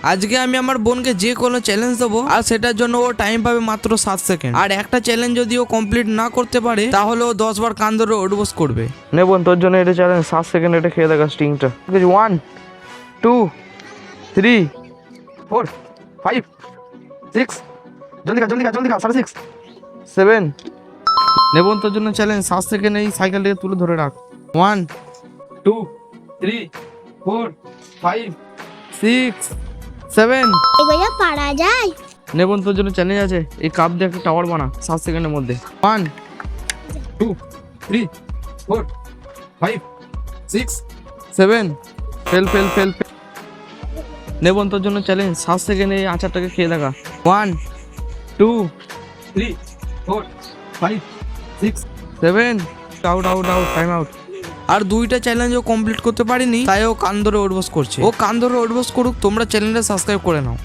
আজকে আমি আমার বোনকে যে কোনো চ্যালেঞ্জ দেবো, আর সেটার জন্য ও টাইম পাবে মাত্র 7 সেকেন্ড। আর একটা চ্যালেঞ্জ যদি ও কমপ্লিট না করতে পারে তাহলে ও 10 বার কান ধরে ওঠবোস করবে। নে বোন, তোর জন্য এটা চ্যালেঞ্জ, 7 সেকেন্ড এটা খেয়ে দেখা স্টিংটা। 1 2 3 4 5 6, জলদি খা 6:30 7। নে বোন, তোর জন্য চ্যালেঞ্জ, 7 সেকেন্ড এই সাইকেলটাকে তুলে ধরে রাখ। 1 2 3 4 5 6 7। এগুলো পারা যায়? নে বোন, তোর জন্য চ্যালেঞ্জ আছে, এই কাপ দিয়ে একটা টাওয়ার বানা 7 সেকেন্ডের মধ্যে। 1 2 3 4 5 6 7। Fail fail fail. নে বোন, তোর জন্য চ্যালেঞ্জ, 7 সেকেন্ডে এই আচারটাকে খেয়ে দেখা। 1 2 3 4 5 6 7। Out out out, time out. আর দুইটা চ্যালেঞ্জ ও কমপ্লিট করতে পারেনি, তাই ও কান ধরে ওঠবোস করছে। ও কান ধরে ওঠবোস করুক, তোমরা চ্যানেলটা সাবস্ক্রাইব করে নাও।